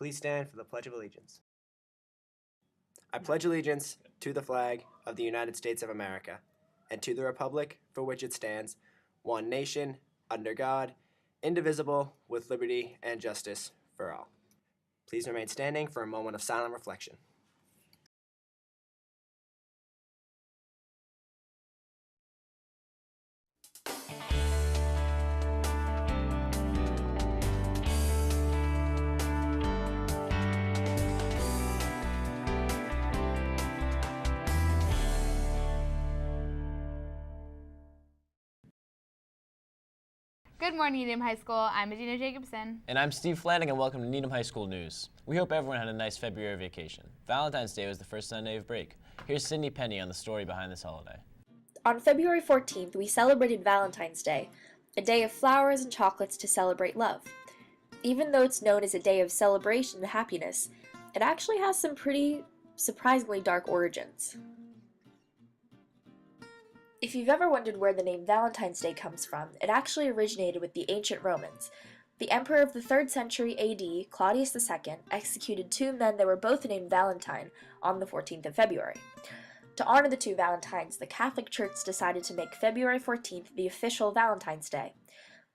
Please stand for the Pledge of Allegiance. I pledge allegiance to the flag of the United States of America and to the republic for which it stands, one nation, under God, indivisible, with liberty and justice for all. Please remain standing for a moment of silent reflection. Good morning, Needham High School. I'm Adina Jacobson. And I'm Steve Flanagan, and welcome to Needham High School News. We hope everyone had a nice February vacation. Valentine's Day was the first Sunday of break. Here's Sydney Penny on the story behind this holiday. On February 14th, we celebrated Valentine's Day, a day of flowers and chocolates to celebrate love. Even though it's known as a day of celebration and happiness, it actually has some pretty surprisingly dark origins. If you've ever wondered where the name Valentine's Day comes from, it actually originated with the ancient Romans. The emperor of the 3rd century AD, Claudius II, executed two men that were both named Valentine on the 14th of February. To honor the two Valentines, the Catholic Church decided to make February 14th the official Valentine's Day.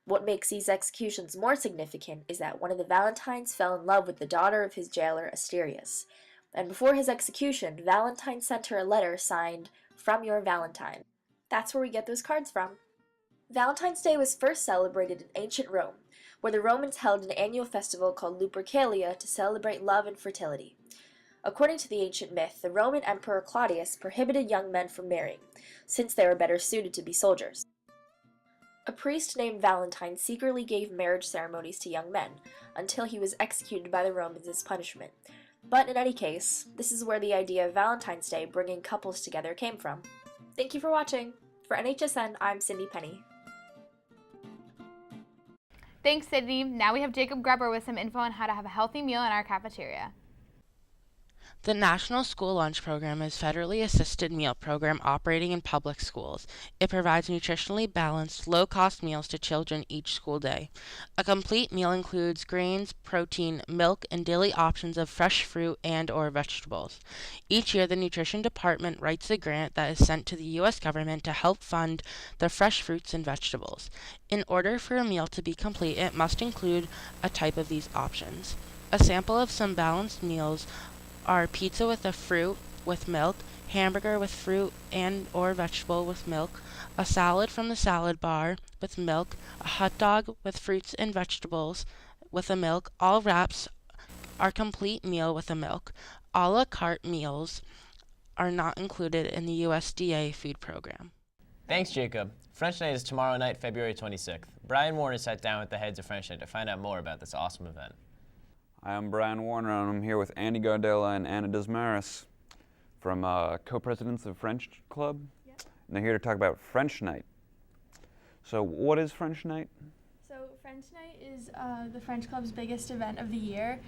What makes these executions more significant is that one of the Valentines fell in love with the daughter of his jailer, Asterius. And before his execution, Valentine sent her a letter signed, "From your Valentine." That's where we get those cards from. Valentine's Day was first celebrated in ancient Rome, where the Romans held an annual festival called Lupercalia to celebrate love and fertility. According to the ancient myth, the Roman Emperor Claudius prohibited young men from marrying, since they were better suited to be soldiers. A priest named Valentine secretly gave marriage ceremonies to young men, until he was executed by the Romans as punishment. But in any case, this is where the idea of Valentine's Day bringing couples together came from. Thank you for watching. For NHSN, I'm Cindy Penny. Thanks, Sydney. Now we have Jacob Gruber with some info on how to have a healthy meal in our cafeteria. The National School Lunch Program is a federally assisted meal program operating in public schools. It provides nutritionally balanced, low-cost meals to children each school day. A complete meal includes grains, protein, milk, and daily options of fresh fruit and/or vegetables. Each year, the Nutrition Department writes a grant that is sent to the U.S. government to help fund the fresh fruits and vegetables. In order for a meal to be complete, it must include a type of these options. A sample of some balanced meals are pizza with a fruit with milk, hamburger with fruit and or vegetable with milk, a salad from the salad bar with milk, a hot dog with fruits and vegetables with a milk. All wraps are complete meal with a milk. A la carte meals are not included in the USDA food program. Thanks, Jacob. French Night is tomorrow night, February 26th. Brian Warner sat down with the heads of French Night to find out more about this awesome event. Hi, I'm Brian Warner, and I'm here with Andy Gardella and Anna Desmaris from co-presidents of French Club. Yep. And they're here to talk about French Night. So what is French Night? So French Night is the French Club's biggest event of the year.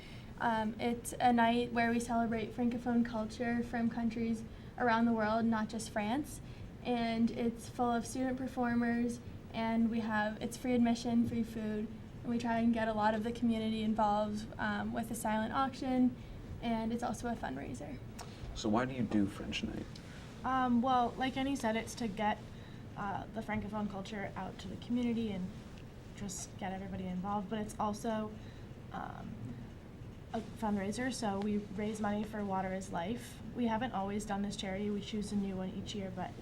It's a night where we celebrate Francophone culture from countries around the world, not just France. And it's full of student performers, and it's free admission, free food. And we try and get a lot of the community involved with a silent auction, and it's also a fundraiser. So why do you do French Night? Well, like Annie said, it's to get the Francophone culture out to the community and just get everybody involved, but it's also a fundraiser, so we raise money for Water is Life. We haven't always done this charity. We choose a new one each year, but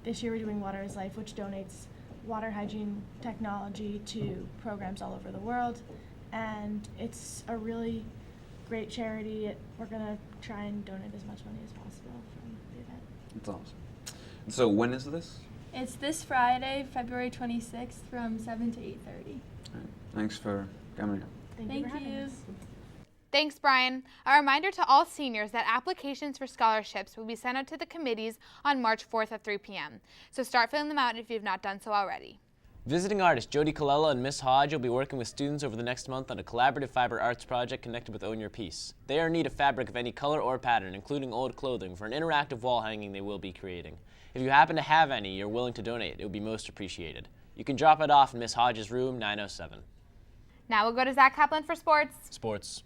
this year we're doing Water is Life, which donates water hygiene technology to programs all over the world, and it's a really great charity. We're going to try and donate as much money as possible from the event. That's awesome. And so when is this? It's this Friday, February 26th from 7 to 8:30. All right. Thanks for coming. Thank you for having us. Thanks, Brian. A reminder to all seniors that applications for scholarships will be sent out to the committees on March 4th at 3 p.m. So start filling them out if you've not done so already. Visiting artist Jody Colella and Miss Hodge will be working with students over the next month on a collaborative fiber arts project connected with Own Your Piece. They are in need of fabric of any color or pattern, including old clothing, for an interactive wall hanging they will be creating. If you happen to have any you're willing to donate, it would be most appreciated. You can drop it off in Miss Hodge's room 907. Now we'll go to Zach Kaplan for sports. Sports.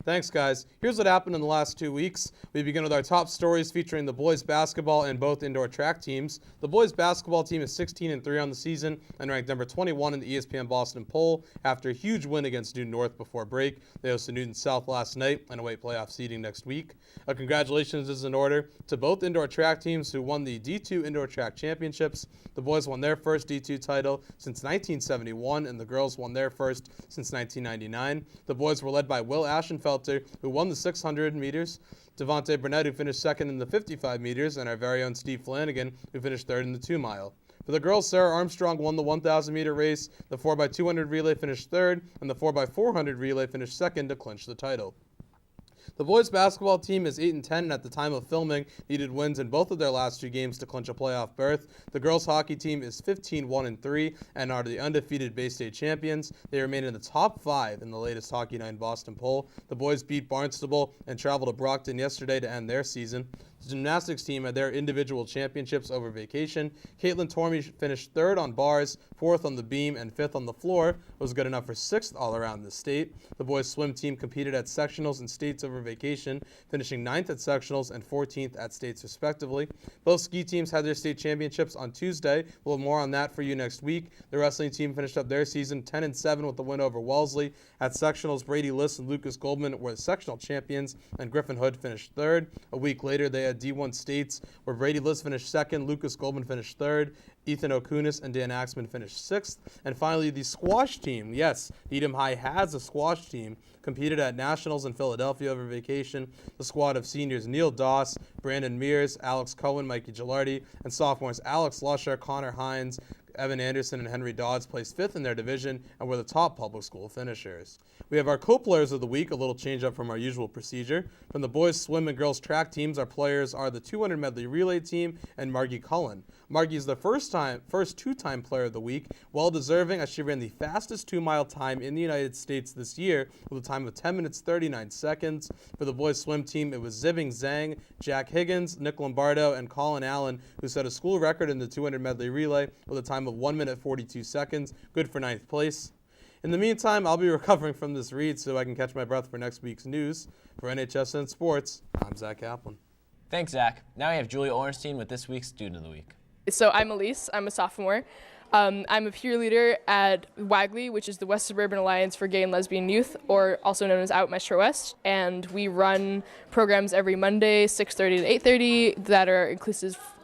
Thanks, guys. Here's what happened in the last 2 weeks. We begin with our top stories featuring the boys basketball and both indoor track teams. The boys basketball team is 16-3 on the season and ranked number 21 in the ESPN Boston poll after a huge win against Newton North before break. They hosted Newton South last night and await playoff seeding next week. A congratulations is in order to both indoor track teams who won the D2 Indoor Track Championships. The boys won their first D2 title since 1971 and the girls won their first since 1999. The boys were led by Will Ashenfelter, who won the 600 meters, Devontae Burnett, who finished second in the 55 meters, and our very own Steve Flanagan, who finished third in the 2 mile. For the girls, Sarah Armstrong won the 1,000 meter race, the 4x200 relay finished third, and the 4x400 relay finished second to clinch the title. The boys basketball team is 8-10 and at the time of filming needed wins in both of their last 2 games to clinch a playoff berth. The girls hockey team is 15-1-3 and are the undefeated Bay State champions. They remain in the top 5 in the latest Hockey Night in Boston poll. The boys beat Barnstable and traveled to Brockton yesterday to end their season. The gymnastics team had their individual championships over vacation. Caitlin Tormey finished 3rd on bars, 4th on the beam, and 5th on the floor. Was good enough for 6th all around the state. The boys swim team competed at sectionals and states over vacation, finishing 9th at sectionals and 14th at states respectively. Both ski teams had their state championships on Tuesday. We'll have more on that for you next week. The wrestling team finished up their season 10-7 with the win over Wellesley. At sectionals, Brady Liss and Lucas Goldman were the sectional champions, and Griffin Hood finished 3rd. A week later, they had D1 states where Brady Liss finished 2nd, Lucas Goldman finished 3rd, Ethan Okunis and Dan Axman finished 6th. And finally, the squash team. Yes, Needham High has a squash team. Competed at Nationals in Philadelphia over vacation. The squad of seniors Neil Doss, Brandon Mears, Alex Cohen, Mikey Gilardi, and sophomores Alex Lusher, Connor Hines, Evan Anderson, and Henry Dodds placed 5th in their division and were the top public school finishers. We have our co-players of the week, a little change up from our usual procedure. From the boys swim and girls track teams, our players are the 200 medley relay team and Margie Cullen. Margie is the first 2-time player of the week, well deserving as she ran the fastest 2-mile time in the United States this year with a time of 10 minutes 39 seconds. For the boys swim team, it was Zibing Zhang, Jack Higgins, Nick Lombardo, and Colin Allen who set a school record in the 200 medley relay with a time of 1 minute 42 seconds, good for 9th place. In the meantime, I'll be recovering from this read so I can catch my breath for next week's news. For NHSN Sports, I'm Zach Kaplan. Thanks, Zach. Now we have Julia Orenstein with this week's Student of the Week. So I'm Elise. I'm a sophomore. I'm a peer leader at WAGLY, which is the West Suburban Alliance for Gay and Lesbian Youth, or also known as Out Metro West. And we run programs every Monday, 6:30 to 8:30, that are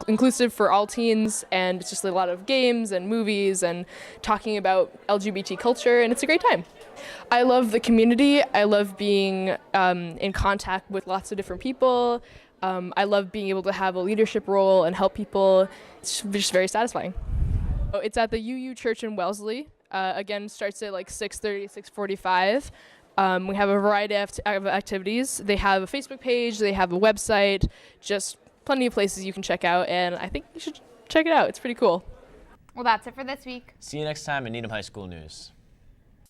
inclusive for all teens. And it's just a lot of games and movies and talking about LGBT culture, and it's a great time. I love the community. I love being in contact with lots of different people. I love being able to have a leadership role and help people. It's just very satisfying. It's at the UU Church in Wellesley. Again, starts at like 6:30, 6:45. We have a variety of activities. They have a Facebook page. They have a website. Just plenty of places you can check out, and I think you should check it out. It's pretty cool. Well, that's it for this week. See you next time in Needham High School News.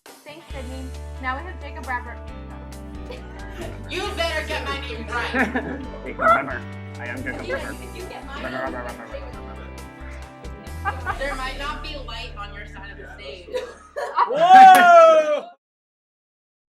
Thanks, Sydney. Now we have Jacob Bradford. You better get my name right. Remember, I am Jacob You Bradford. get my name. There might not be light on your side of the stage. Whoa!